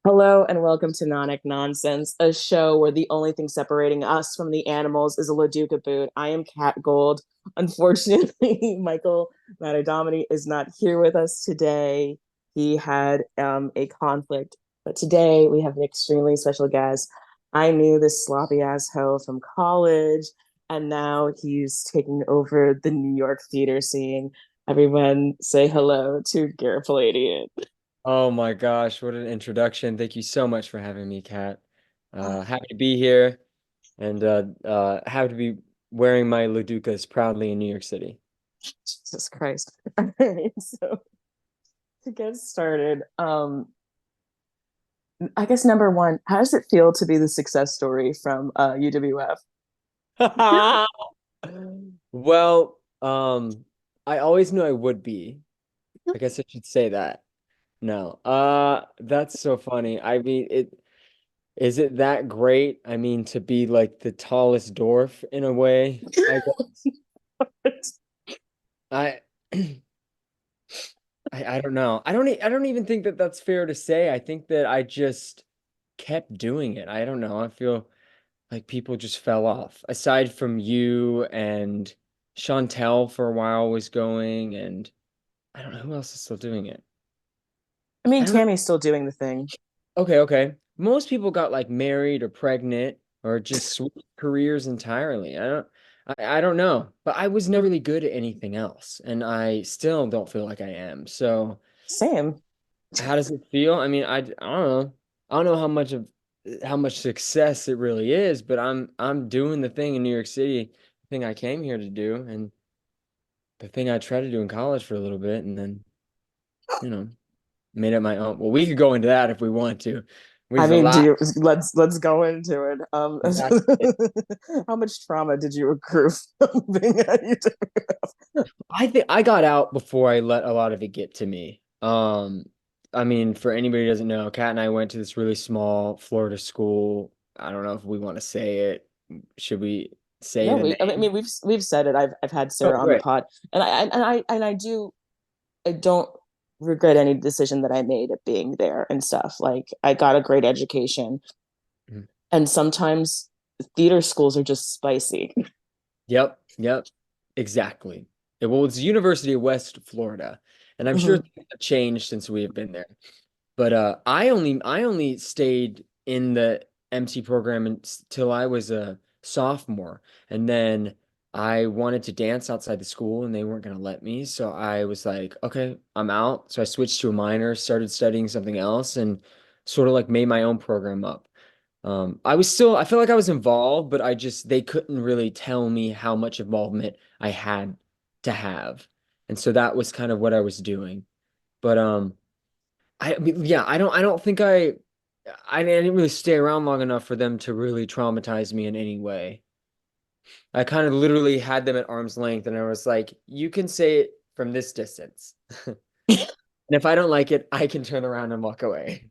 Hello and welcome to Nonic Nonsense, a show where the only thing separating us from the animals is a Laduca boot. I am Cat Gold. Unfortunately, Michael Matadomini is not here with us today. He had a conflict, but today we have an extremely special guest. I knew this sloppy ass hoe from college, and now he's taking over the New York theater scene. Everyone say hello to Garrett Poladian. Oh my gosh, what an introduction. Thank you so much for having me, Kat. Happy to be here and happy to be wearing my Laducas proudly in New York City. Jesus Christ. All right, so to get started, I guess number one, how does it feel to be the success story from UWF? Well, I always knew I would be. I guess I should say that. No. That's so funny. I mean, it is it that great? I mean, to be like the tallest dwarf in a way, I guess. I I don't know. I don't even think that that's fair to say. I think that I just kept doing it. I don't know. I feel like people just fell off. Aside from you and Chantel for a while was going, and I don't know who else is still doing it. I mean, I don't know. Tammy's still doing the thing. Okay, okay. Most people got like married or pregnant or just switched careers entirely. I don't know. But I was never really good at anything else, and I still don't feel like I am. So Same. how does it feel? I mean, I don't know. I don't know how much success it really is, but I'm doing the thing in New York City, the thing I came here to do, and the thing I tried to do in college for a little bit, and then, you know, made it my own. Well, we could go into that if we want to. I There's a mean, do lot. you let's go into it. That's it. How much trauma did you accrue from being at UW? I think I got out before I let a lot of it get to me. I mean, for anybody who doesn't know, Kat and I went to this really small Florida school. I don't know if we want to say it. Should we say No, the I name? mean we've said it. I've had Oh, Sarah on the great. pod, and I don't regret any decision that I made at being there and stuff. Like I got a great education, Mhm. and sometimes theater schools are just spicy. Yep, yep, exactly. Well, it's University of West Florida, and I'm sure Mhm. things have changed since we have been there. But I only stayed in the MC program until I was a sophomore, and then I wanted to dance outside the school, and they weren't going to let me. So I was like, okay, I'm out. So I switched to a minor, started studying something else, and sort of like made my own program up. I feel like I was involved, but they couldn't really tell me how much involvement I had to have. And so that was kind of what I was doing. But I mean, yeah, I don't think I didn't really stay around long enough for them to really traumatize me in any way. I kind of literally had them at arm's length and I was like, you can say it from this distance. And if I don't like it, I can turn around and walk away.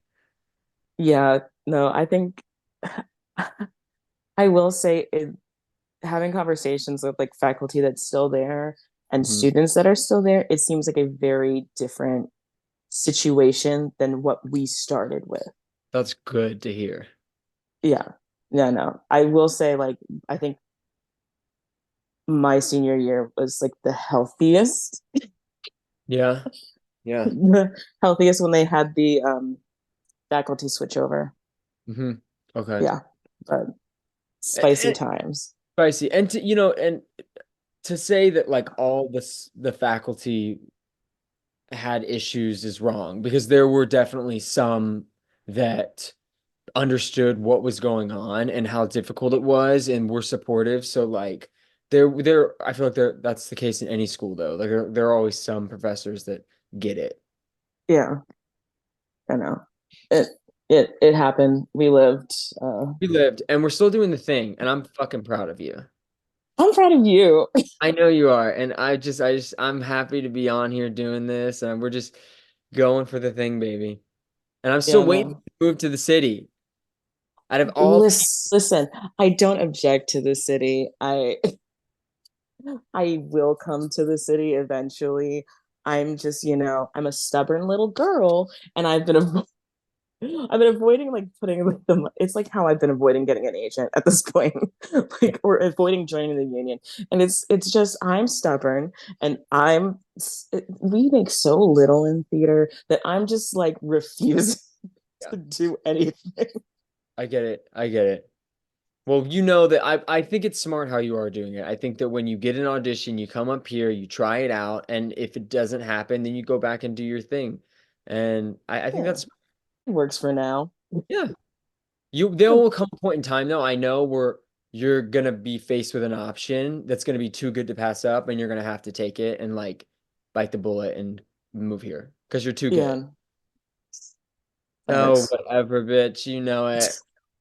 Yeah, no, I think I will say having conversations with like faculty that's still there and Mhm. students that are still there, it seems like a very different situation than what we started with. That's good to hear. Yeah. No, no. I will say like I think my senior year was like the healthiest, Yeah, yeah. the healthiest when they had the faculty switchover. Hmm. Okay. Yeah. But spicy And, times. spicy. And and to say that like all the faculty had issues is wrong because there were definitely some that understood what was going on and how difficult it was and were supportive. So like I feel like that's the case in any school though. Like there are always some professors that get it. Yeah, I know. It it happened. We lived. We lived and we're still doing the thing and I'm fucking proud of you. I'm proud of you. I know you are and I'm happy to be on here doing this and we're just going for the thing, baby. And I'm still Yeah, waiting no. to move to the city. Out of all the Listen, I don't object to the city. I will come to the city eventually. I'm just, I'm a stubborn little girl and I've been I've been avoiding like putting like the. It's like how I've been avoiding getting an agent at this point, like or avoiding joining the union. And it's just I'm stubborn, and we make so little in theater that I'm just like refusing Yeah, to do anything. I get it. I get it. Well, you know that I think it's smart how you are doing it. I think that when you get an audition, you come up here, you try it out, and if it doesn't happen, then you go back and do your thing. And I think Yeah, that's it works for now. yeah. There will come a point in time though, I know where you're gonna be faced with an option that's gonna be too good to pass up, and you're gonna have to take it and like bite the bullet and move here because you're too good. Yeah, Oh, thanks. whatever, bitch. You know it.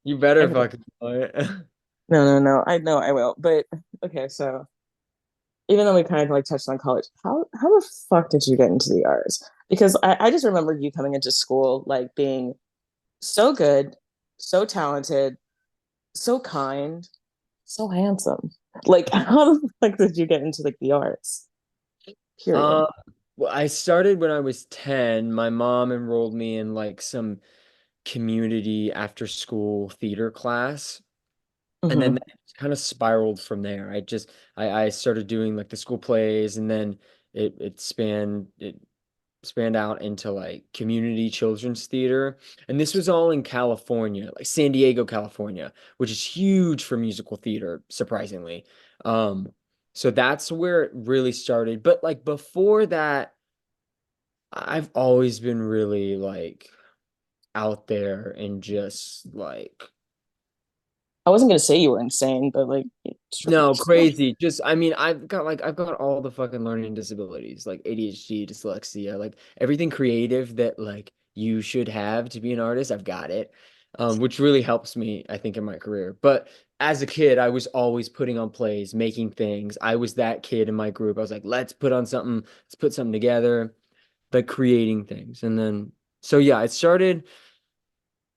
You better Okay. fucking know it. No, no, no. I know I will. But okay, so even though we kind of like touched on college, how the fuck did you get into the arts? Because I just remember you coming into school like being so good, so talented, so kind, so handsome. Like, how the fuck did you get into like the arts? Period. Uh, well, I started when I was 10. My mom enrolled me in like some community after school theater class. And then Mm-hmm. that kind of spiraled from there. I started doing like the school plays, and then it spanned out into like community children's theater. And this was all in California, like San Diego, California, which is huge for musical theater, surprisingly. Um, so that's where it really started. But like before that, I've always been really like out there and just like I wasn't gonna say you were insane, but like, sure. no, crazy. Just, I mean, I've got all the fucking learning disabilities, like ADHD, dyslexia, like everything creative that like you should have to be an artist. I've got it, which really helps me, I think, in my career. But as a kid, I was always putting on plays, making things. I was that kid in my group. I was like, let's put on something, let's put something together, like creating things. And then, so yeah, it started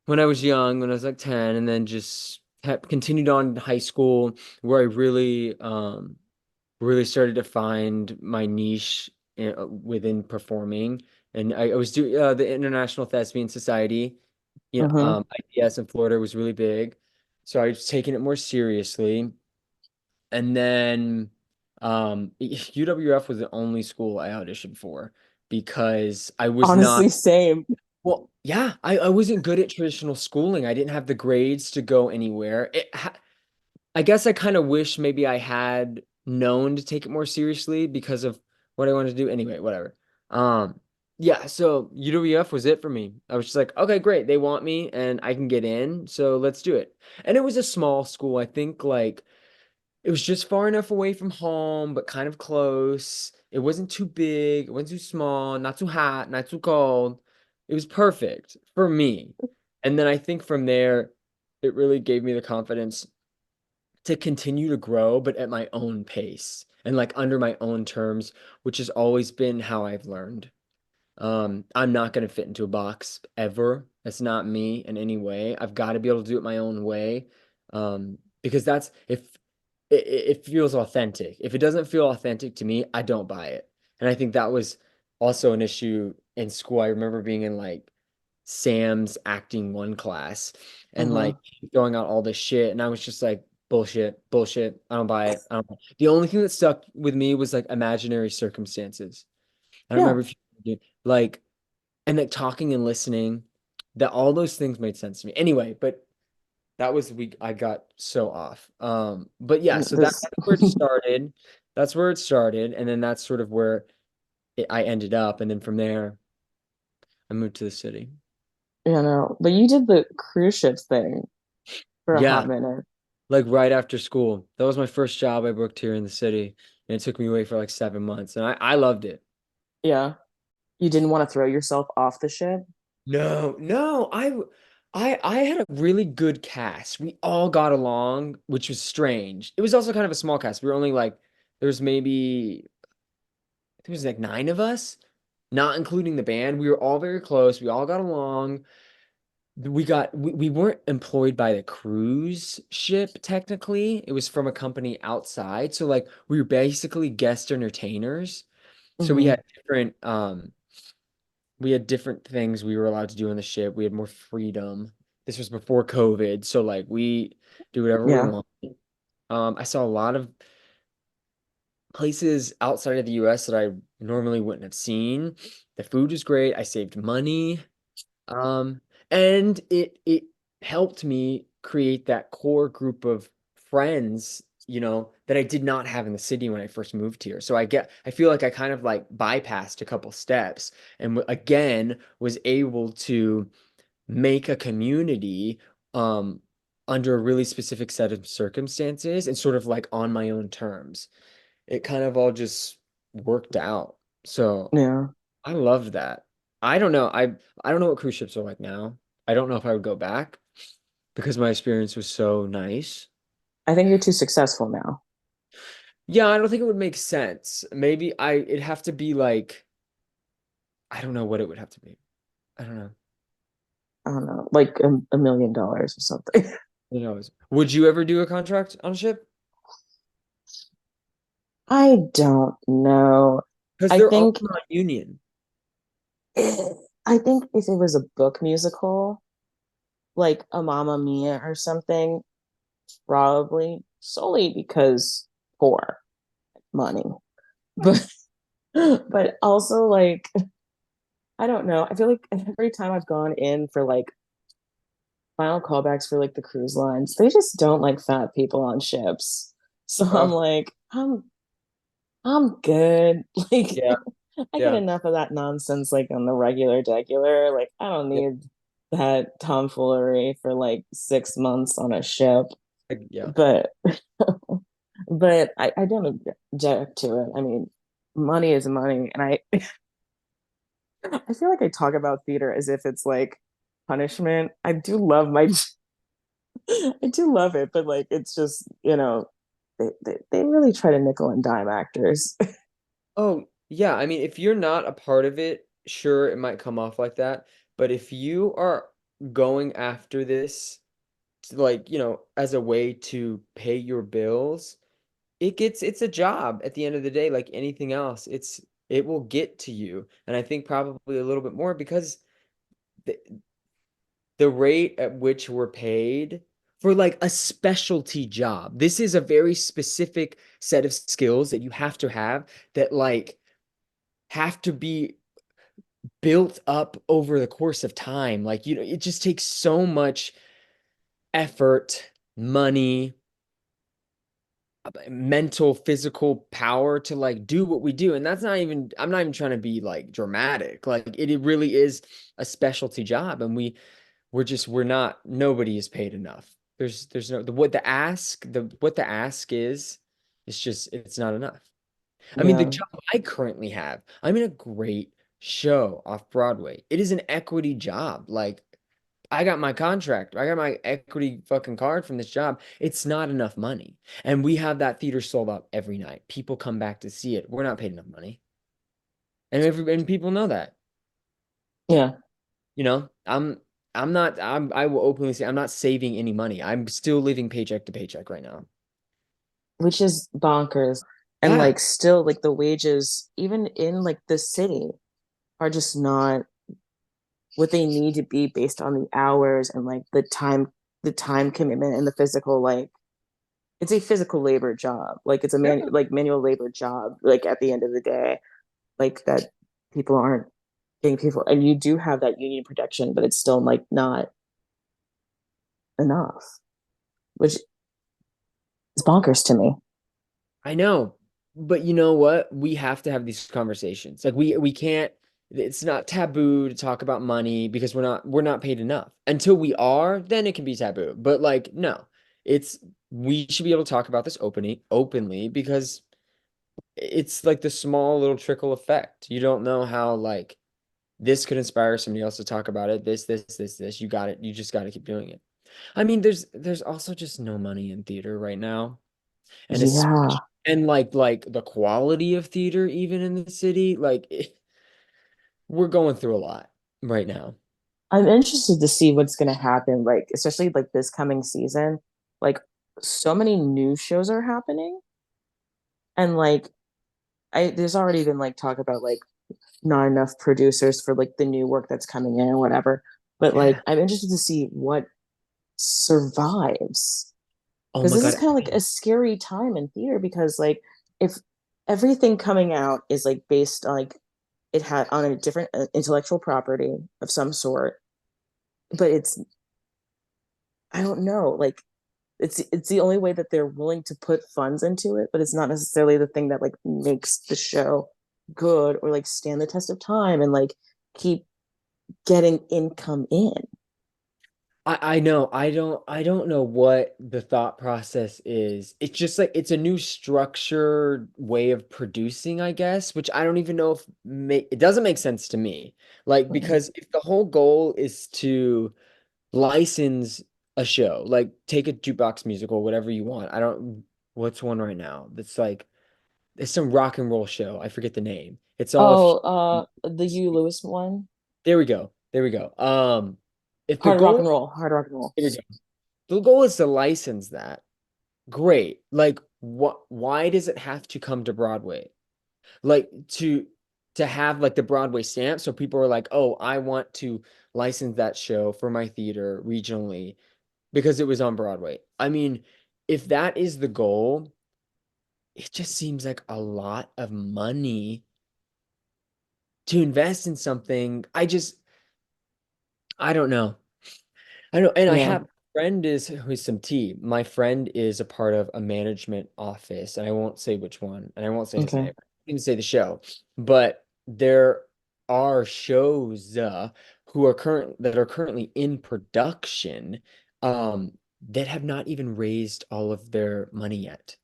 when I was young, when I was like 10, and then just kept continued on in high school where I really started to find my niche within performing. And I was doing the International Thespian Society, Mm-hmm. ITS in Florida was really big. So I was taking it more seriously. And then UWF was the only school I auditioned for because I was not Honestly, same. well, yeah, I wasn't good at traditional schooling. I didn't have the grades to go anywhere. I guess I kind of wish maybe I had known to take it more seriously because of what I wanted to do. Anyway, whatever. Um, yeah, so UWF was it for me. I was just like, okay, great. They want me and I can get in, so let's do it. And it was a small school. I think like it was just far enough away from home, but kind of close. It wasn't too big, it wasn't too small, not too hot, not too cold. It was perfect for me. And then I think from there, it really gave me the confidence to continue to grow, but at my own pace and like under my own terms, which has always been how I've learned. I'm not going to fit into a box ever. That's not me in any way. I've got to be able to do it my own way. Because that's if it feels authentic. If it doesn't feel authentic to me, I don't buy it. And I think that was also an issue in school. I remember being in like Sam's acting one class and like Mm-hmm. throwing out all this shit. And I was just like, bullshit, bullshit. I don't buy it. I don't buy it. The only thing that stuck with me was like imaginary circumstances. I don't Yeah. remember if you like, and like talking and listening, that all those things made sense to me. Anyway, but that was we I got so off. But yeah, so This. that's where it started. That's where it started, and then that's sort of where I ended up, and then from there I moved to the city. You know, but you did the cruise ship thing for a hot Yeah, minute. like right after school. That was my first job I booked here in the city, and it took me away for like 7 months, and I loved it. Yeah. You didn't want to throw yourself off the ship? No, no, I had a really good cast. We all got along, which was strange. It was also kind of a small cast. We were only like there was maybe I think it was like 9 of us, not including the band. We were all very close. We all got along. We weren't employed by the cruise ship technically. It was from a company outside. So like we were basically guest entertainers. So we Mm-hmm. had different we had different things we were allowed to do on the ship. We had more freedom. This was before COVID, so like we do whatever we Yeah. want. I saw a lot of places outside of the US that I normally wouldn't have seen. The food was great. I saved money. Um, and it helped me create that core group of friends, that I did not have in the city when I first moved here. So I feel like I kind of like bypassed a couple steps and again was able to make a community um under a really specific set of circumstances and sort of like on my own terms. It kind of all just worked out. So Yeah. I love that. I don't know. I don't know what cruise ships are like now. I don't know if I would go back because my experience was so nice. I think you're too successful now. Yeah, I don't think it would make sense. Maybe it'd have to be like I don't know what it would have to be. I don't know. I don't know, like $1 million or something. Who knows? Would you ever do a contract on a ship? I don't know. Because I they're all think not union. I think if it was a book musical, like a Mamma Mia or something, probably solely because poor money. But but also like I don't know. I feel like every time I've gone in for like final callbacks for like the cruise lines, they just don't like fat people on ships. So I'm Oh, like, I'm good. Like yeah, I get yeah, enough of that nonsense like on the regular degular. Like I don't yeah, need that tomfoolery for like 6 months on a ship. yeah. But I don't object to it. I mean, money is money. And I feel like I talk about theater as if it's like punishment. I do love my I do love it, but like it's just, they really try to nickel and dime actors. Oh, yeah. I mean, if you're not a part of it, sure, it might come off like that. But if you are going after this, like, as a way to pay your bills, it's a job at the end of the day, like anything else. It will get to you. And I think probably a little bit more because the, the rate at which we're paid for like a specialty job. This is a very specific set of skills that you have that like have to be built up over the course of time. Like, it just takes so much effort, money, mental, physical power to like do what we do. And I'm not even trying to be like dramatic. Like it really is a specialty job. And we're not, nobody is paid enough. There's no, what the ask is, it's just, it's not enough. I mean, the Yeah, job I currently have, I'm in a great show off Broadway. It is an equity job. Like, I got my contract. I got my equity fucking card from this job. It's not enough money. And we have that theater sold out every night. People come back to see it. We're not paid enough money. And people know that. yeah, You know, I will openly say I'm not saving any money. I'm still living paycheck to paycheck right now. which is bonkers. And Yeah. like still like the wages even in like the city are just not what they need to be based on the hours and like the time commitment and the physical like it's a physical labor job. Like it's a Yeah. manual labor job like at the end of the day like that people aren't getting paid for. And you do have that union protection, but it's still like not enough, which is bonkers to me. I know, but you know what? We have to have these conversations. Like we can't, it's not taboo to talk about money because we're not paid enough. Until we are, then it can be taboo. But like no. It's we should be able to talk about this openly because it's like the small little trickle effect. You don't know how like this could inspire somebody else to talk about it. This. You got it. You just got to keep doing it. I mean, there's also just no money in theater right now. And especially Yeah. and like the quality of theater even in the city, like we're going through a lot right now. I'm interested to see what's going to happen, like, especially like this coming season. Like, so many new shows are happening. And like, there's already been like talk about like not enough producers for like the new work that's coming in or whatever. But like Yeah. I'm interested to see what survives Oh because my this is God. kind of like a scary time in theater because like if everything coming out is like based on like it had on a different intellectual property of some sort, but it's I don't know, like it's the only way that they're willing to put funds into it, but it's not necessarily the thing that like makes the show good or like stand the test of time and like keep getting income in. I know. I don't know what the thought process is. It's just like it's a new structured way of producing, I guess, which I don't even know if it doesn't make sense to me. Like Mhm. because if the whole goal is to license a show, like take a jukebox musical, whatever you want. I don't what's one right now that's like it's some rock and roll show. I forget the name. It's all of Oh, the Hugh Lewis one, there we go. There we go. If the Hard Rock goal and Roll, Hard Rock and Roll. there we go. The goal is to license that. Great. Like what why does it have to come to Broadway? Like to have like the Broadway stamp so people are like, "Oh, I want to license that show for my theater regionally because it was on Broadway." I mean, if that is the goal, it just seems like a lot of money to invest in something. I don't know. I know, and I Yeah. have a friend is who's some tea. My friend is a part of a management office, and I won't say which one, and I won't say his Okay. name. I can say the show, but there are shows who are currently in production that have not even raised all of their money yet.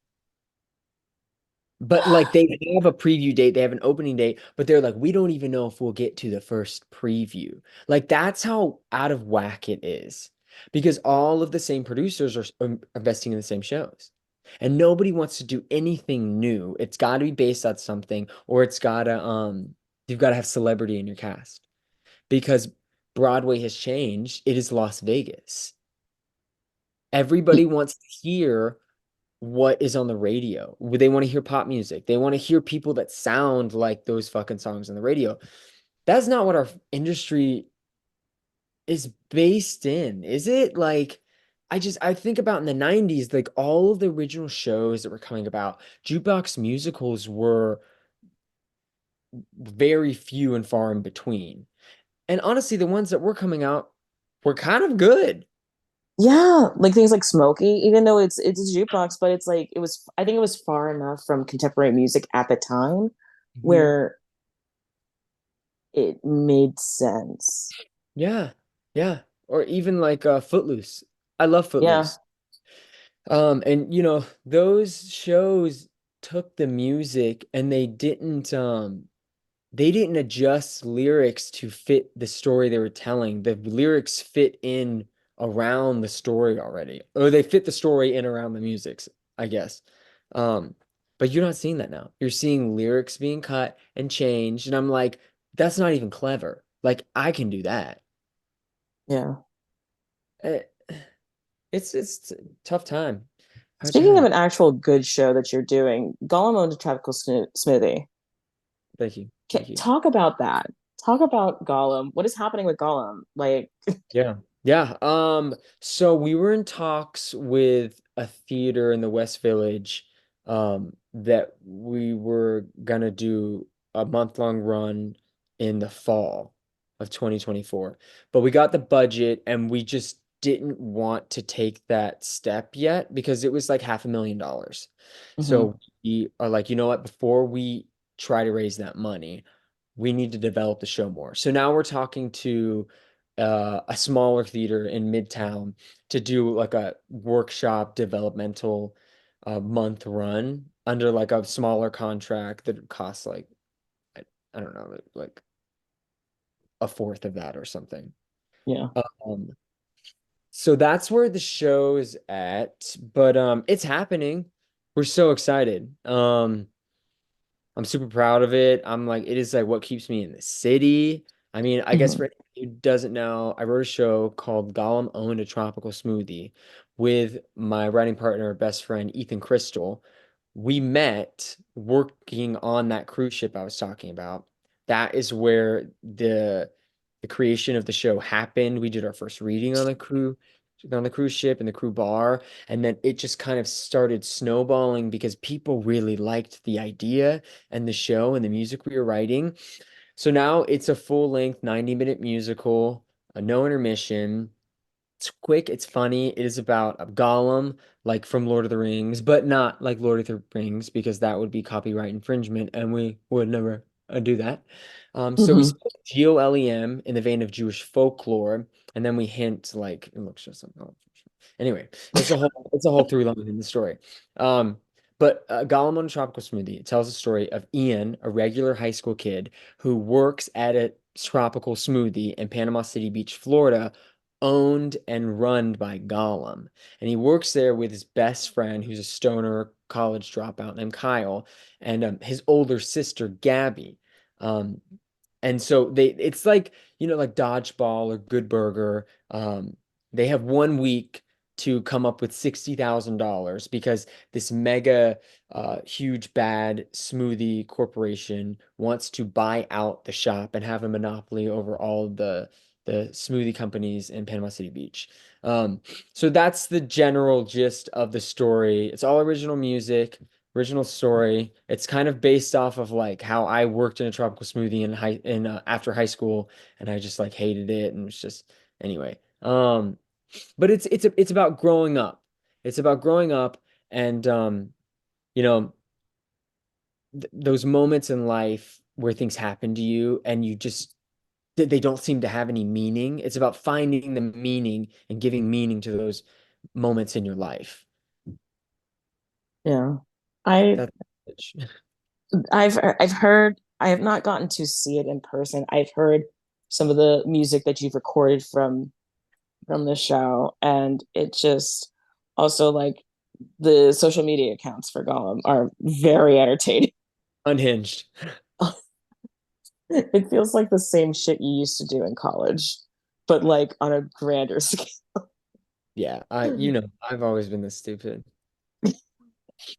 But like they have a preview date, they have an opening date, but they're like, we don't even know if we'll get to the first preview. Like that's how out of whack it is. Because all of the same producers are investing in the same shows. And nobody wants to do anything new. It's got to be based on something, or it's gotta you've got to have celebrity in your cast. Because Broadway has changed. It is Las Vegas. Everybody wants to hear what is on the radio. They want to hear pop music. They want to hear people that sound like those fucking songs on the radio. That's not what our industry is based in, is it? Like, I think about in the 90s, like all of the original shows that were coming about, jukebox musicals were very few and far in between. And honestly, the ones that were coming out were kind of good. Yeah, like things like Smokey, even though it's a jukebox, but it's like it was I think it was far enough from contemporary music at the time Mhm. where it made sense. Yeah. Yeah. Or even like Footloose. I love Yeah. Footloose. And those shows took the music and they didn't adjust lyrics to fit the story they were telling. The lyrics fit in around the story already. Or they fit the story in around the musics, I guess. Um, but you're not seeing that now. You're seeing lyrics being cut and changed, and I'm like, that's not even clever. Like I can do that. Yeah. Eh, it's a tough time. Hard Speaking of time. an actual good show that you're doing, Gollum owned a tropical smoothie. Thank you. Thank you. Talk about that. Talk about Gollum. What is happening with Gollum? Like, Yeah. Yeah. So we were in talks with a theater in the West Village, that we were gonna do a month-long run in the fall of 2024. But we got the budget and we just didn't want to take that step yet because it was like $500,000. mhm, So we are like, you know what, before we try to raise that money, we need to develop the show more. So now we're talking to a smaller theater in Midtown to do like a workshop developmental month run under like a smaller contract that costs like I, I don't know like a fourth of that or something. yeah. Um, so that's where the show's at, but it's happening. We're so excited. I'm super proud of it. I'm like, it is like what keeps me in the city. I mean, I guess for Mhm, anyone who doesn't know, I wrote a show called Gollum Owned a Tropical Smoothie with my writing partner, best friend, Ethan Crystal. We met working on that cruise ship I was talking about. that is where the creation of the show happened. We did our first reading on the cruise ship in the crew bar, and then it just kind of started snowballing because people really liked the idea and the show and the music we were writing. So now it's a full-length 90-minute musical, no intermission. It's quick, it's funny. It is about a Gollum, like from Lord of the Rings, but not like Lord of the Rings because that would be copyright infringement, and we would never do that. So we Hmm. speak Golem in the vein of Jewish folklore, and then we hint like it looks just something. Anyway, it's a whole through line in the story. Um, but Gollum on a Tropical Smoothie, it tells the story of Ian, a regular high school kid who works at a tropical smoothie in Panama City Beach, Florida, owned and run by Gollum. And he works there with his best friend, who's a stoner college dropout named Kyle, and his older sister, Gabby. Um, and so it's like, like Dodgeball or Good Burger. They have 1 week to come up with $60,000 because this mega, huge, bad smoothie corporation wants to buy out the shop and have a monopoly over all the smoothie companies in Panama City Beach. Um, so that's the general gist of the story. It's all original music, original story. It's kind of based off of like how I worked in a tropical smoothie after high school, and I just like hated it and was just anyway. But it's about growing up. It's about growing up and you know th those moments in life where things happen to you and you just they don't seem to have any meaning. It's about finding the meaning and giving meaning to those moments in your life. Yeah. I That's I've heard, I have not gotten to see it in person. I've heard some of the music that you've recorded from the show, and it just also like the social media accounts for Gollum are very entertaining. unhinged. It feels like the same shit you used to do in college, but like on a grander scale. Yeah, I've always been this stupid.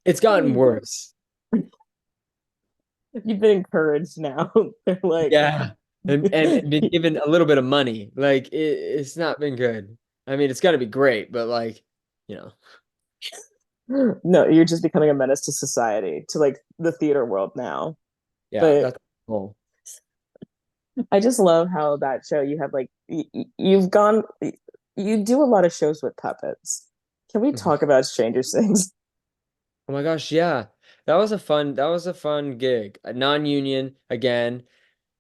It's gotten worse. You've been encouraged now. They're like, Yeah. And been given a little bit of money. Like it's not been good. I mean, it's got to be great, but like, you know, no, you're just becoming a menace to society, to like the theater world now. yeah, But that's cool. I just love how that show you have like you've gone, you do a lot of shows with puppets. Can we Mhm. talk about Stranger Things? Oh my gosh, yeah. That was a fun gig. A non-union again.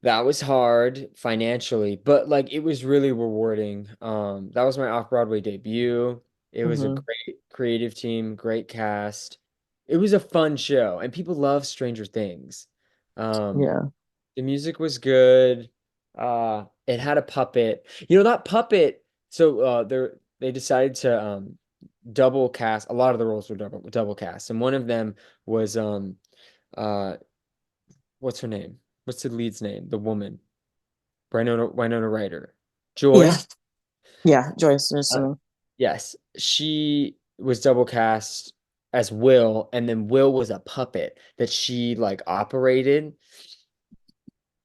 That was hard financially, but like it was really rewarding. That was my off-Broadway debut. It was a Hmm. great creative team, great cast. It was a fun show, and people love Stranger Things. Um, Yeah. the music was good. It had a puppet. That puppet. So they decided to double cast. A lot of the roles were double cast, and one of them was uh what's her name? What's the lead's name? The woman. Winona Ryder. Yeah. Joy. Yeah. Joyce. Uh, yes, she was double cast as Will, and then Will was a puppet that she like operated.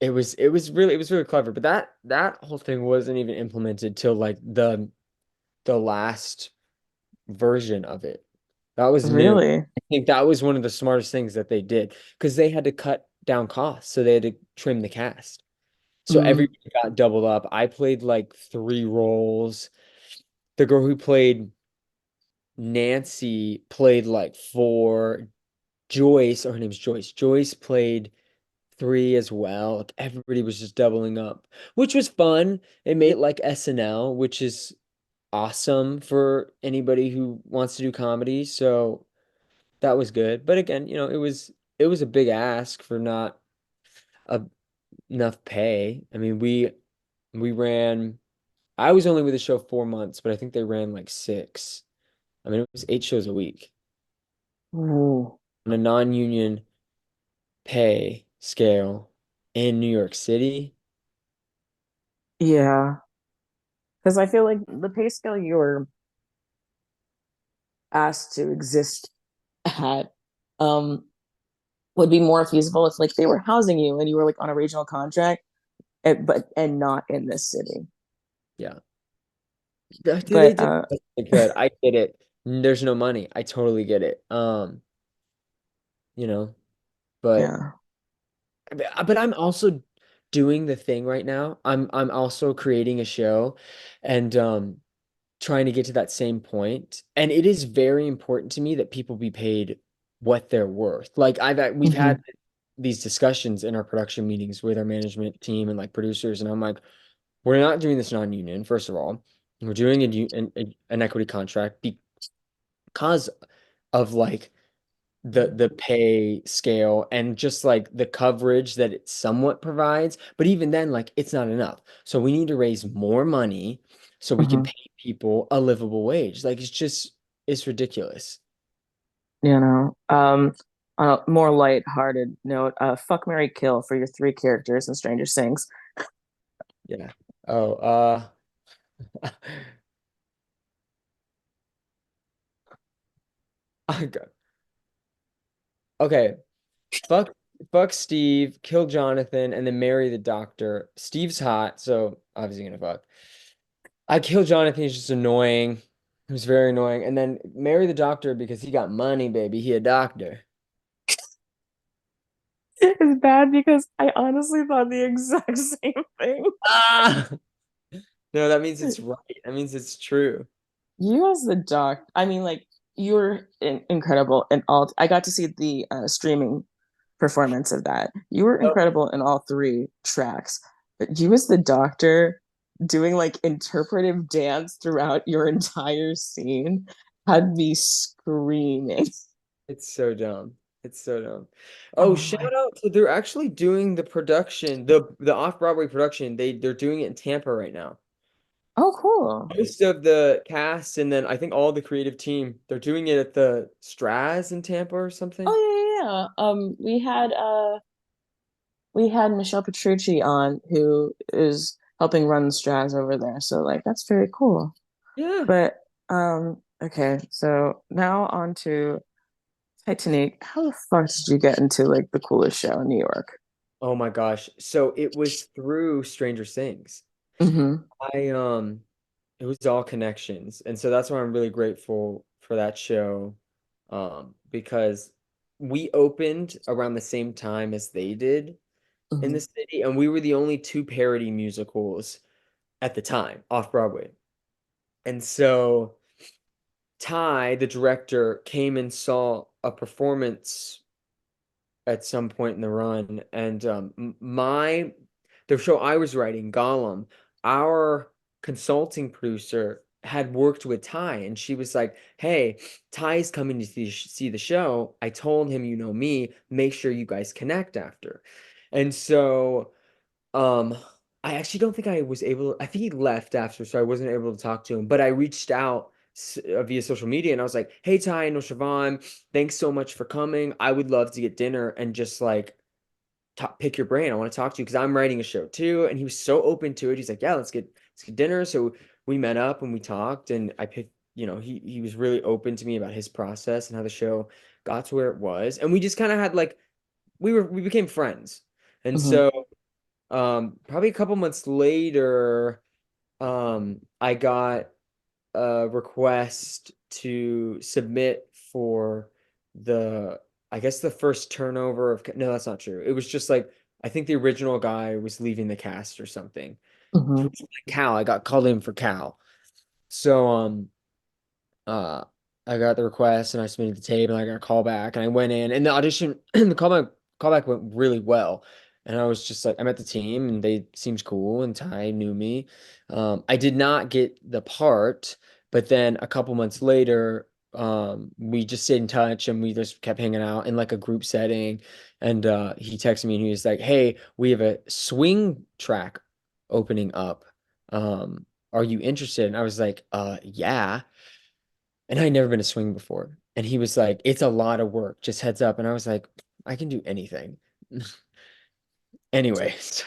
It was really clever, but that whole thing wasn't even implemented till like the last version of it. That was new. Really? I think that was one of the smartest things that they did because they had to cut down costs, so they had to trim the cast. So Mm. everybody got doubled up. I played like three roles. The girl who played Nancy played like four. Joyce, or her name's Joyce. Joyce played three as well. Like everybody was just doubling up, which was fun. It made it like SNL, which is awesome for anybody who wants to do comedy. So that was good. But again, it was a big ask for not a, enough pay. I mean, we ran. I was only with the show 4 months, but I think they ran like six. I mean, it was 8 shows a week Ooh. on a non-union pay scale in New York City. Yeah. Because I feel like the pay scale you were asked to exist at, um, would be more feasible if like they were housing you and you were like on a regional contract, and not in this city. Yeah. They But did what they could. I get it. There's no money. I totally get it. You know, but yeah. but I'm also doing the thing right now. I'm also creating a show and trying to get to that same point. And it is very important to me that people be paid what they're worth. Like we've Hmm. had these discussions in our production meetings with our management team and like producers, and I'm like, we're not doing this non-union, first of all. We're doing an equity contract because of like the pay scale and just like the coverage that it somewhat provides. But even then, like it's not enough. So we need to raise more money so we can Hmm. pay people a livable wage. Like it's ridiculous. You know, on a more light-hearted note, fuck, Mary kill for your three characters in Stranger Things. Yeah. Oh, okay. Fuck fuck Steve, kill Jonathan, and then marry the doctor. Steve's hot, so obviously gonna fuck. I kill Jonathan, he's just annoying. He was very annoying. And then marry the doctor because he got money, baby. He a doctor. It's bad because I honestly thought the exact same thing. Ah! No, that means it's right. That means it's true. You as the doc, I mean, like you're incredible in all. I got to see the streaming performance of that. You were Oh, incredible in all three tracks, but you as the doctor doing like interpretive dance throughout your entire scene had me screaming. it's so dumb. It's so dumb. Oh, Oh shout my! out to they're actually doing the production, the off-Broadway production. They're doing it in Tampa right now. Oh, cool. Most of the cast and then I think all the creative team, they're doing it at the Straz in Tampa or something. Oh yeah, yeah, yeah. We had Michelle Petrucci on, who is helping run Straz over there. So like that's very cool. Yeah. But okay, so now on to Titanic. How the fuck did you get into like the coolest show in New York? Oh my gosh. So it was through Stranger Things. Mm-hmm. I it was all connections. And so that's why I'm really grateful for that show. Because we opened around the same time as they did in Mm-hmm. the city, and we were the only two parody musicals at the time off Broadway. And so Ty, the director, came and saw a performance at some point in the run, and my the show I was writing, Gollum, our consulting producer had worked with Ty, and she was like, "Hey, Ty's coming to see the show. I told him you know me. Make sure you guys connect after." And so um, I actually don't think I was able. I think he left after, so I wasn't able to talk to him. But I reached out via social media, and I was like, "Hey, Ty, no Siobhan, thanks so much for coming. I would love to get dinner and just like pick your brain. I want to talk to you because I'm writing a show too." And he was so open to it. He's like, "Yeah, let's get dinner." So we met up and we talked, and I picked. He was really open to me about his process and how the show got to where it was, and we just kind of had like we became friends, and Mm-hmm. so. Probably a couple months later, I got a request to submit for the, I guess the first turnover of, no, that's not true. It was just like, I think the original guy was leaving the cast or something. Mm-hmm. Cal, I got called in for Cal. So, uh, I got the request and I submitted the tape and I got a call back and I went in and the audition, the callback went really well. And I was just like, I met the team and they seemed cool and Ty knew me. I did not get the part, but then a couple months later, we just stayed in touch and we just kept hanging out in like a group setting. And he texted me and he was like, "Hey, we have a swing track opening up. Are you interested?" And I was like, yeah. And I'd never been to swing before. And he was like, "It's a lot of work, just heads up." And I was like, "I can do anything." Anyways,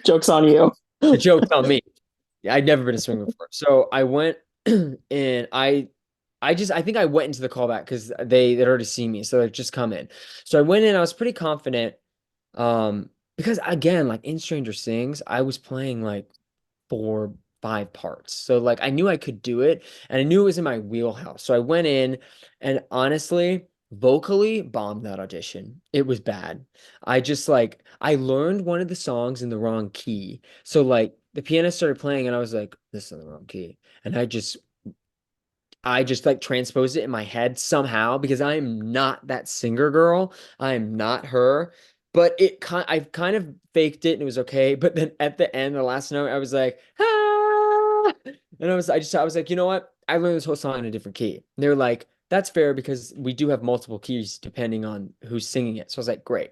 Joke's on you. the joke's on me. Yeah, I'd never been to swing before. So I went and I I think I went into the callback because they'd already seen me, so like just come in. So I went in, I was pretty confident. Because again, like in Stranger Things, I was playing like 4, 5 parts. So like I knew I could do it and I knew it was in my wheelhouse. So I went in and honestly, vocally bombed that audition. It was bad. I just like I learned one of the songs in the wrong key. So like the pianist started playing and I was like, this is in the wrong key. And I just like transposed it in my head somehow because I am not that singer girl. I am not her. But I've kind of faked it and it was okay. But then at the end, the last note, I was like, ah! And I was like, you know what? I learned this whole song in a different key. And they were like, that's fair because we do have multiple keys depending on who's singing it. So I was like, great.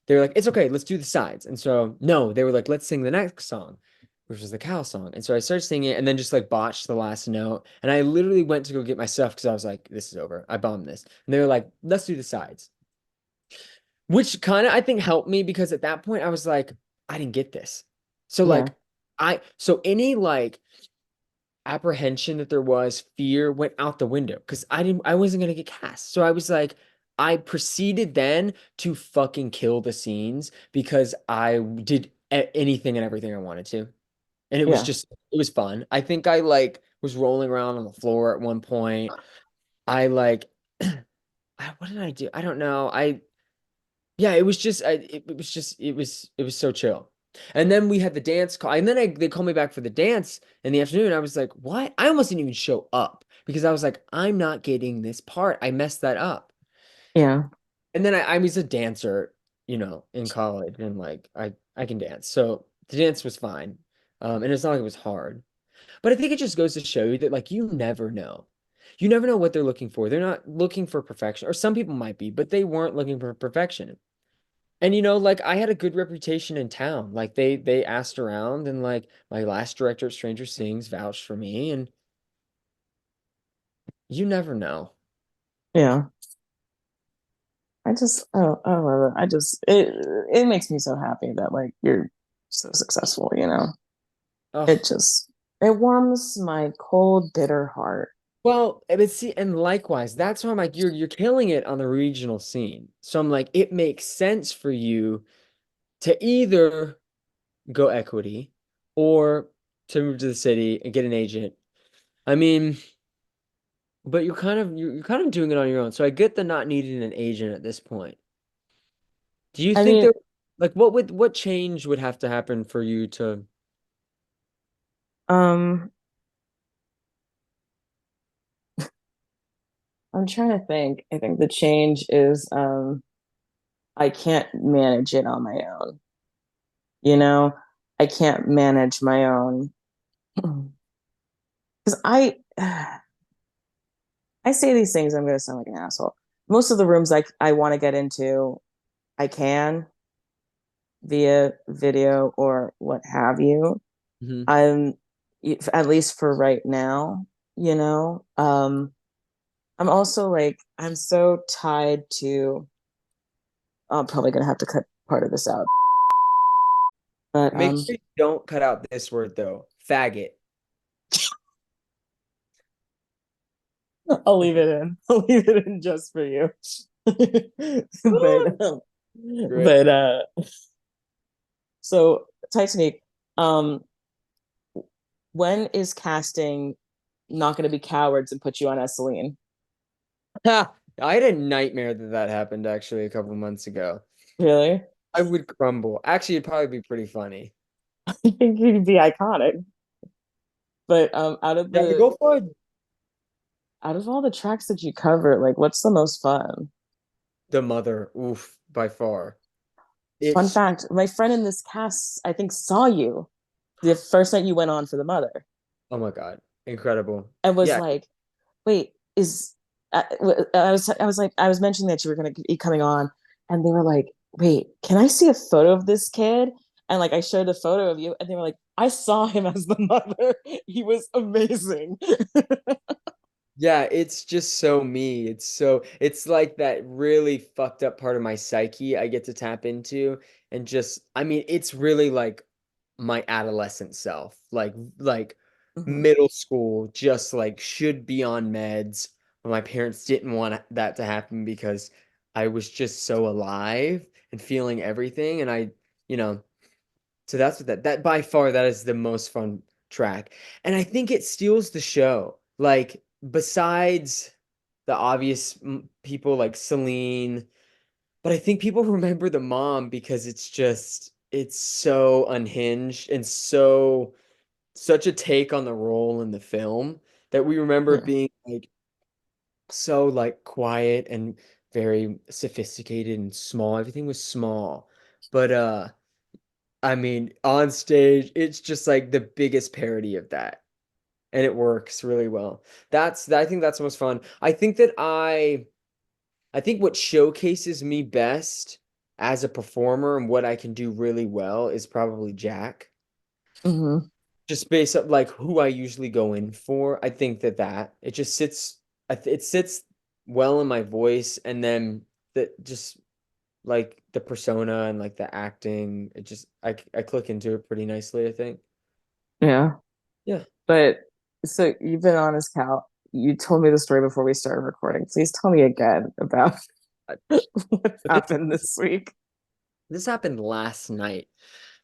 They were like, it's okay, let's do the sides. And so no, they were like, let's sing the next song, which was the cow song. And so I started singing it and then just like botched the last note. And I literally went to go get my stuff because I was like, this is over. I bombed this. And they were like, let's do the sides, which kind of I think helped me because at that point I was like, I didn't get this. So Yeah, like so any like apprehension that there was, fear went out the window because I wasn't gonna get cast. So I was like, I proceeded then to fucking kill the scenes because I did anything and everything I wanted to. And yeah. it was fun. I think I like was rolling around on the floor at one point. I like what did I do? I don't know. Yeah, it was just it was just it was so chill. And then we had the dance call, and then they called me back for the dance in the afternoon. I was like, "What?" I almost didn't even show up because I was like, "I'm not getting this part. I messed that up." Yeah. And then I was a dancer, in college, and like I can dance, so the dance was fine. And it's not like it was hard. But I think it just goes to show you that like you never know. You never know what they're looking for. They're not looking for perfection, or some people might be, but they weren't looking for perfection. And like I had a good reputation in town. Like they asked around and like my last director at Stranger Things vouched for me and you never know. Yeah. I love it. It makes me so happy that like you're so successful, you know. It Oh, just it warms my cold, bitter heart. well, but see, and likewise, that's why I'm like, you're killing it on the regional scene. So I'm like, it makes sense for you to either go equity or to move to the city and get an agent. I mean, but you're kind of doing it on your own. So I get the not needing an agent at this point. Do you I think mean, there like what change would have to happen for you to um, I'm trying to think. I think the change is I can't manage it on my own. You know, I can't manage my own because I say these things, I'm gonna sound like an asshole. Most of the rooms I want to get into, I can via video or what have you. Mhm. I'm at least for right now, you know. I'm also like I'm so tied to. I'm probably gonna have to cut part of this out, but Make sure you don't cut out this word though. Faggot. I'll leave it in. I'll leave it in just for you. but Great. but so Titanic, um, when is casting not going to be cowards and put you on Celine? Ha! I had a nightmare that happened actually a couple months ago. Really? I would crumble. Actually, it'd probably be pretty funny. I think you'd be iconic. But Yeah, but go for it. out of all the tracks that you cover, like what's the most fun? The mother. Oof, by far. Fun It's fact, my friend in this cast, I think, saw you the first night you went on for the mother oh my God. Incredible. and was Yeah. like, wait, I was like, I was mentioning that you were going to be coming on, and they were like, wait, can I see a photo of this kid? And like, I showed a photo of you, and they were like, I saw him as the mother. He was amazing. Yeah, it's just so me. It's like that really fucked up part of my psyche I get to tap into and just I mean, it's really like my adolescent self. Like Mhm. middle school, just like should be on meds. but my parents didn't want that to happen because I was just so alive and feeling everything. And you know, so that's what that by far that is the most fun track. And I think it steals the show. Like besides the obvious people like Celine, but I think people remember the mom because it's so unhinged and such a take on the role in the film that we remember it Yeah. being like so like quiet and very sophisticated and small. Everything was small. But I mean, on stage, it's just like the biggest parody of that. And it works really well. I think that's the most fun. I think what showcases me best as a performer and what I can do really well is probably Jack. Hmm. Just based up like who I usually go in for. I think that it just it sits well in my voice, and then that just like the persona and like the acting, I click into it pretty nicely, I think. Yeah. Yeah. But so you've been on as Cal. You told me the story before we started recording. Please tell me again about I- what But happened this week. this happened last night,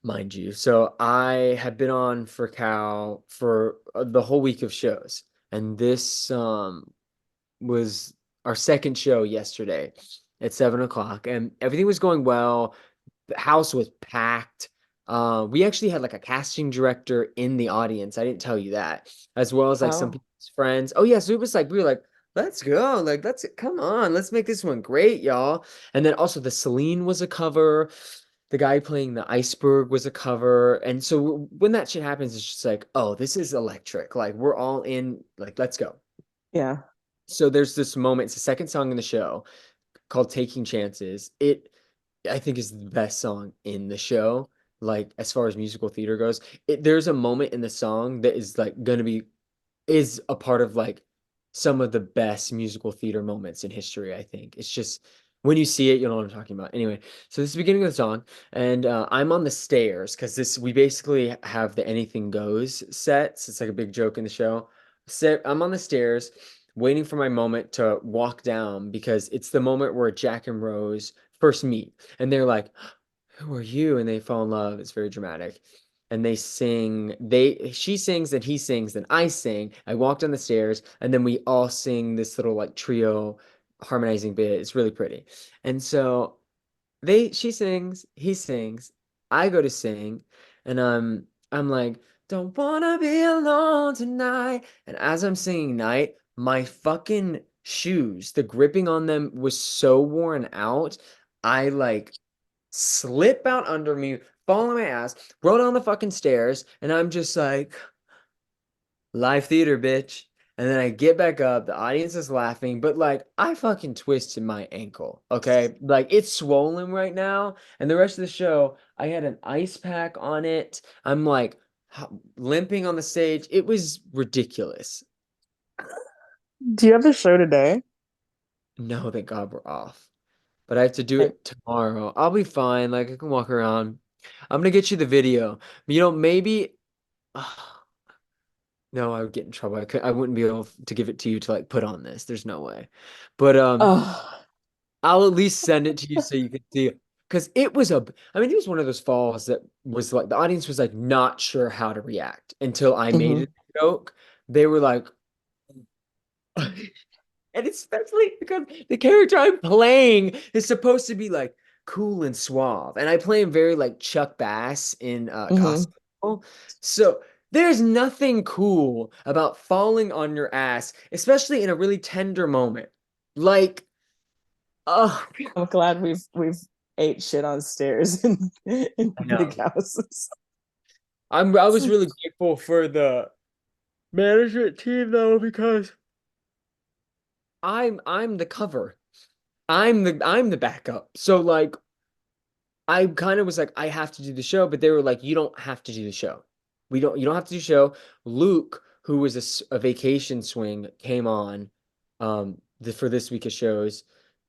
mind you. So I had been on for Cal for the whole week of shows, and this was our second show yesterday at 7 o'clock, and everything was going well. The house was packed. We actually had like a casting director in the audience. I didn't tell you that, as well as like some Oh, people's friends. Oh yeah, so it was like we were like, let's go, like let's come on, let's make this one great, y'all. And then also the Celine was a cover. The guy playing the iceberg was a cover. And so when that shit happens, it's just like, oh, this is electric. Like we're all in, like, let's go. yeah. So there's this moment, it's the second song in the show called Taking Chances. I think is the best song in the show, like as far as musical theater goes. There's a moment in the song that is like gonna be is a part of like some of the best musical theater moments in history, I think. It's just when you see it, you'll know what I'm talking about. Anyway, so this is the beginning of the song, and I'm on the stairs because this we basically have the anything goes sets. It's like a big joke in the show. So I'm on the stairs waiting for my moment to walk down because it's the moment where Jack and Rose first meet, and they're like, "Who are you?" And they fall in love. It's very dramatic, and she sings, then he sings, then I sing. I walk down the stairs, and then we all sing this little like trio harmonizing bit. It's really pretty. And so she sings, he sings, I go to sing, and I'm like, don't wanna be alone tonight. And as I'm singing night, my fucking shoes, the gripping on them was so worn out. I like slip out under me, fall on my ass, roll down the fucking stairs, and I'm just like, live theater, bitch. And then I get back up, the audience is laughing, but like, I fucking twisted my ankle, okay? Like, it's swollen right now. And the rest of the show, I had an ice pack on it. I'm like limping on the stage. It was ridiculous. Do you have a show today? No, thank God we're off. But I have to do I, it tomorrow. I'll be fine. Like, I can walk around. I'm gonna get you the video. Maybe. No, I would get in trouble. I wouldn't be able to give it to you to like put on this. There's no way. But oh, I'll at least send it to you so you can see it. Because I mean, it was one of those falls that was like the audience was like not sure how to react until I made mhm. it a joke. They were like, and especially because the character I'm playing is supposed to be like cool and suave. And I play him very like Chuck Bass in Mhm. Gospel. So there's nothing cool about falling on your ass, especially in a really tender moment. Like, oh, I'm glad we've ate shit on stairs in I big know. houses. I was really grateful for the management team though, because I'm the cover. I'm the backup. So like I kind of was like, I have to do the show, but they were like, you don't have to do the show. You don't have to do the show. Luke, who was a vacation swing, came on for this week of shows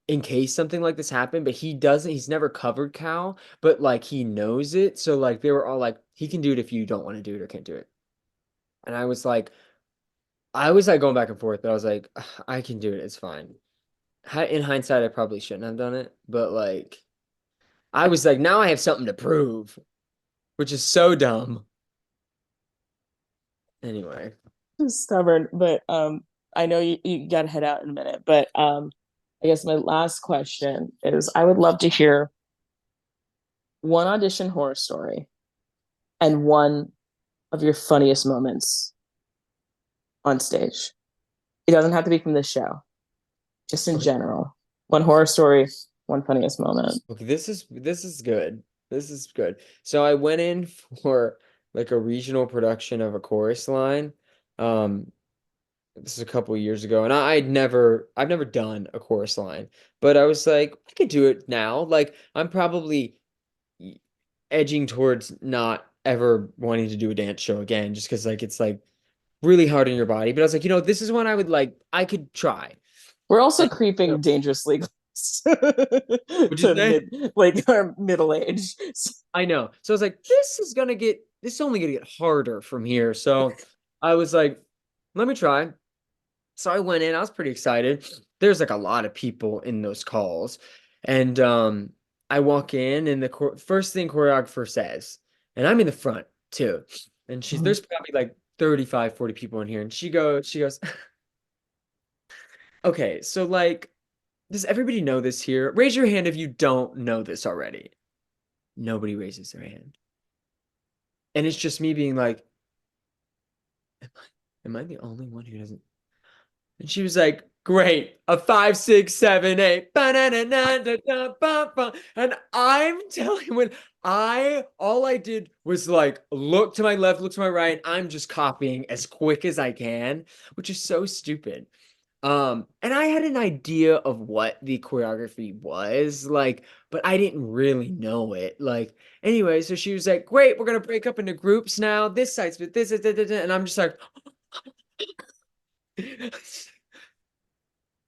in case something like this happened, but he's never covered Cal, but like he knows it. So like they were all like, he can do it if you don't want to do it or can't do it. And I was like, I was like going back and forth, but I was like, "Ugh, I can do it. It's fine." In hindsight, I probably shouldn't have done it, but like, I was like, now I have something to prove, which is so dumb. Anyway, Stubborn, but I know you gotta head out in a minute, but I guess my last question is I would love to hear one audition horror story and one of your funniest moments on stage. It doesn't have to be from this show, just in okay, general. One horror story, one funniest moment. okay, this is good. This is good. So I went in for like a regional production of a chorus line. Um, this is a couple of years ago, and I've never done a chorus line, but I was like, I could do it now. Like, I'm probably edging towards not ever wanting to do a dance show again, just because like it's like really hard on your body. But I was like, this is one I would like, I could try. We're also And, creeping dangerously close would you to say? like our middle age. I know. So I was like, this is only gonna get harder from here. So I was like, let me try. So I went in, I was pretty excited. There's like a lot of people in those calls. And I walk in and the first thing choreographer says, and I'm in the front too. And there's probably like 35, 40 people in here. And she goes, okay, so like, does everybody know this here? Raise your hand if you don't know this already. Nobody raises their hand. And it's just me being like, am I the only one who doesn't? And she was like, great, a 5, 6, 7, 8. Ba-na-na-na-na-na-ba-ba. And I'm telling you, when all I did was like look to my left, look to my right. I'm just copying as quick as I can, which is so stupid. And I had an idea of what the choreography was like, but I didn't really know it. Like, anyway, so she was like, great, we're gonna break up into groups now. This side's with this, and I'm just like,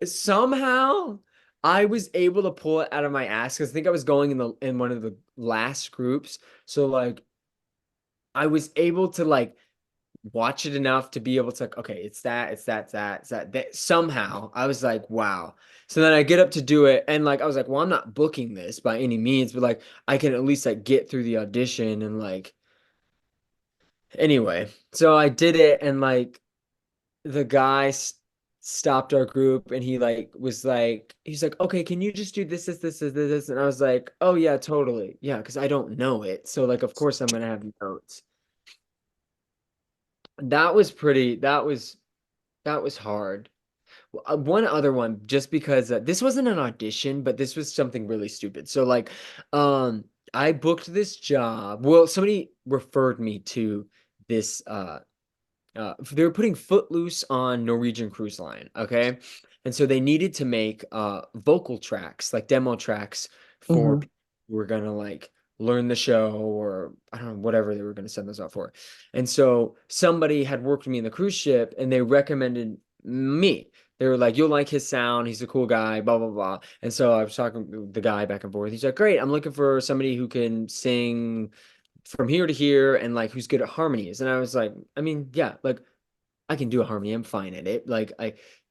somehow I was able to pull it out of my ass because I think I was going in one of the last groups. So like I was able to like watch it enough to be able to like, okay, it's that. Somehow I was like, wow. So then I get up to do it and like I was like, well, I'm not booking this by any means, but like I can at least like get through the audition and like anyway. So I did it and like the guy stopped our group and he like was like he's like, okay, can you just do this, and I was like, oh yeah, totally, yeah, because I don't know it, so like of course I'm gonna have notes. That was hard. One other one, just because this wasn't an audition, but this was something really stupid. So like I booked this job, well, somebody referred me to this they were putting Footloose on Norwegian Cruise Line, okay? And so they needed to make vocal tracks, like demo tracks for Mhm. people who were gonna like learn the show or I don't know, whatever they were gonna send those out for. And so somebody had worked with me in the cruise ship and they recommended me. They were like, you'll like his sound, he's a cool guy, blah blah blah. And so I was talking to the guy back and forth. He's like, great, I'm looking for somebody who can sing from here to here and like who's good at harmonies. And I was like, I mean, yeah, like I can do a harmony. I'm fine at it. Like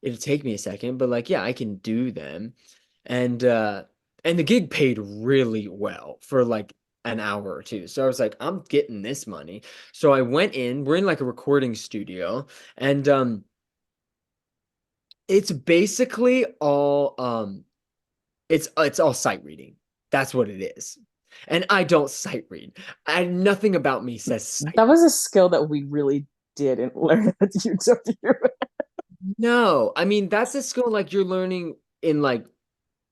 it'll take me a second, but like yeah, I can do them. And and the gig paid really well for like an hour or two. So I was like, I'm getting this money. So I went in, we're in like a recording studio, and it's basically all it's all sight reading. That's what it is. And I don't sight read. Nothing about me says sight. That was a skill that we really didn't learn at UW. No, I mean that's a skill like you're learning in like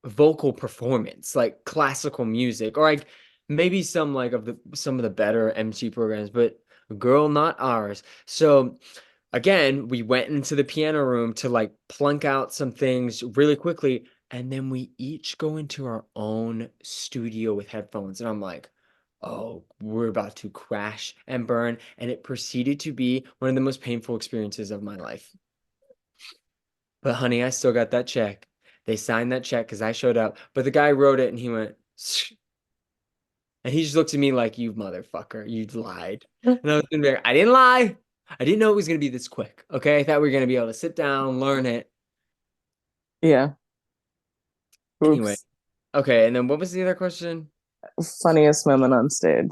vocal performance, like classical music, or like maybe some of the better MC programs, but girl, not ours. So again, we went into the piano room to like plunk out some things really quickly, and then we each go into our own studio with headphones, and I'm like, oh, we're about to crash and burn, and it proceeded to be one of the most painful experiences of my life. But honey, I still got that check. They signed that check because I showed up. But the guy wrote it and he went, and he just looked at me like, you motherfucker, you lied. And I was in there, I didn't lie. I didn't know it was gonna be this quick. Okay, I thought we were gonna be able to sit down, learn it. Yeah. Anyway, Oops. okay, and then what was the other question? Funniest moment on stage.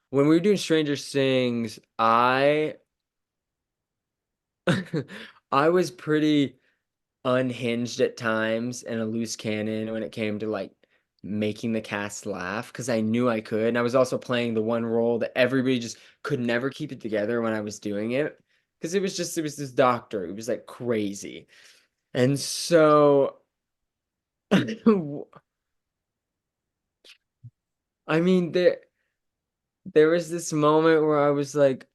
When we were doing Stranger Things, I was pretty unhinged at times and a loose cannon when it came to like making the cast laugh because I knew I could. And I was also playing the one role that everybody just could never keep it together when I was doing it because it was this doctor. It was like crazy. And so, I mean, there was this moment where I was like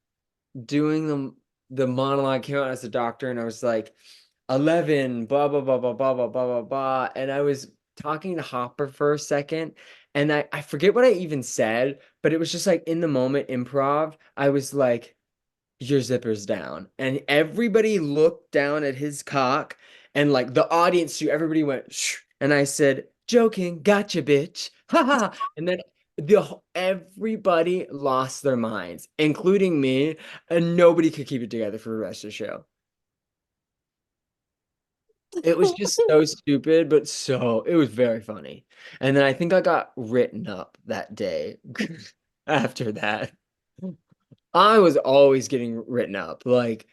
doing the monologue came out as a doctor and I was like 11 blah blah blah blah blah blah blah blah blah and I was talking to Hopper for a second and I forget what I even said, but it was just like in the moment improv. I was like, your zipper's down. And everybody looked down at his cock and like the audience too, everybody went shh. And I said, joking, gotcha, bitch. Ha ha. And then everybody lost their minds, including me, and nobody could keep it together for the rest of the show. It was just so stupid, but it was very funny. And then I think I got written up that day after that. I was always getting written up. Like,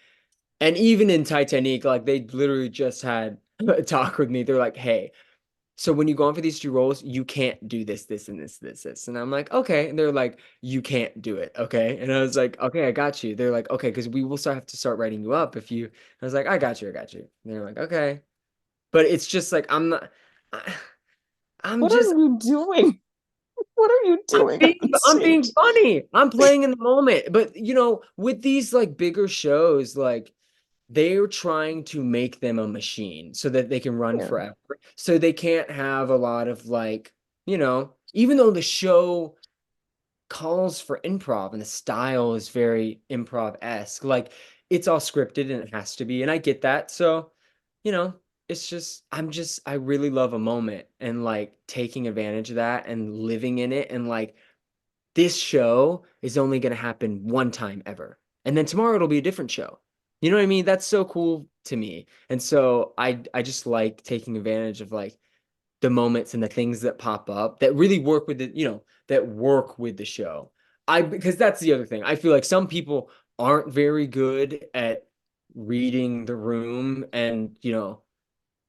and even in Titanic, like they literally just had a talk with me. They're like, hey, so when you go on for these two roles, you can't do this, this, and this, this, this. And I'm like, okay. And they're like, you can't do it. Okay. And I was like, okay, I got you. They're like, okay, because we will start have to start writing you up if you. I was like, I got you, I got you. And they're like, okay. But it's just like I'm not. I, I'm What are just you doing? What are you doing on I'm being stage? funny. I'm playing in the moment. But with these like bigger shows, like they're trying to make them a machine so that they can run Yeah. forever. So they can't have a lot of like, even though the show calls for improv and the style is very improv-esque, like it's all scripted and it has to be. And I get that. So, you know, it's just I really love a moment and like taking advantage of that and living in it and like this show is only going to happen one time ever. And then tomorrow it'll be a different show. You know what I mean? That's so cool to me. And so I just like taking advantage of like the moments and the things that pop up that really work with that work with the show. Because that's the other thing. I feel like some people aren't very good at reading the room and,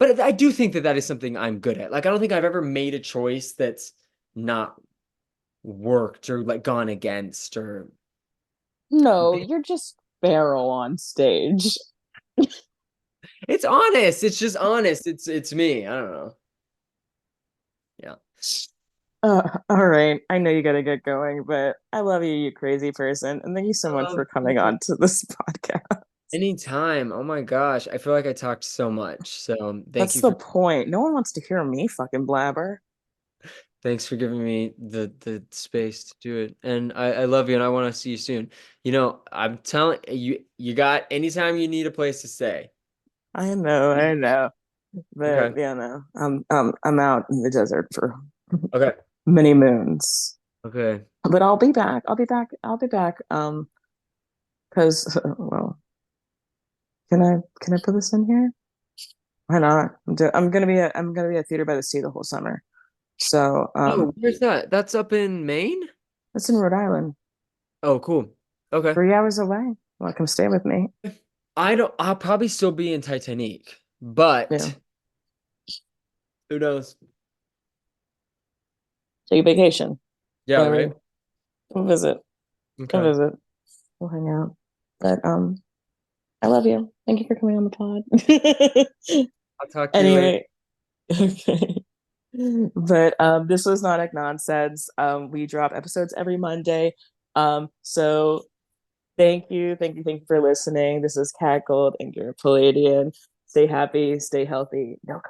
but I do think that that is something I'm good at. Like I don't think I've ever made a choice that's not worked or like gone against or No, you're just feral on stage. it's honest. It's just honest. It's me. I don't know. Yeah. All right. I know you gotta get going, but I love you, you crazy person. And thank you so I much love for coming you. on to this podcast. Anytime. Oh my gosh. I feel like I talked so much. So thank That's you the for point. No one wants to hear me fucking blabber. thanks for giving me the space to do it. And I love you and I want to see you soon. I'm telling you, you got anytime you need a place to stay. I know, I know. But Okay. yeah, no. I'm out in the desert for Okay. many moons. Okay. But I'll be back. I'll be back. I'll be back. Because well, can I put this in here? Why not? I'm gonna be at Theater by the Sea the whole summer. So Oh, where's that? That's up in Maine? it's in Rhode Island, Oh, cool. Okay. 3 hours away. Well, come stay with me. I'll probably still be in Titanic, Yeah, but who knows? take a vacation, Yeah, right? whatever. Come visit. Come Okay. visit. We'll hang out. But I love you. Thank you for coming on the pod. I'll talk to you later. Anyway, okay. But this was Not Nonsense. We drop episodes every Monday. So thank you for listening. This is Cat Gold and Garrett Poladian. Stay happy, stay healthy. No.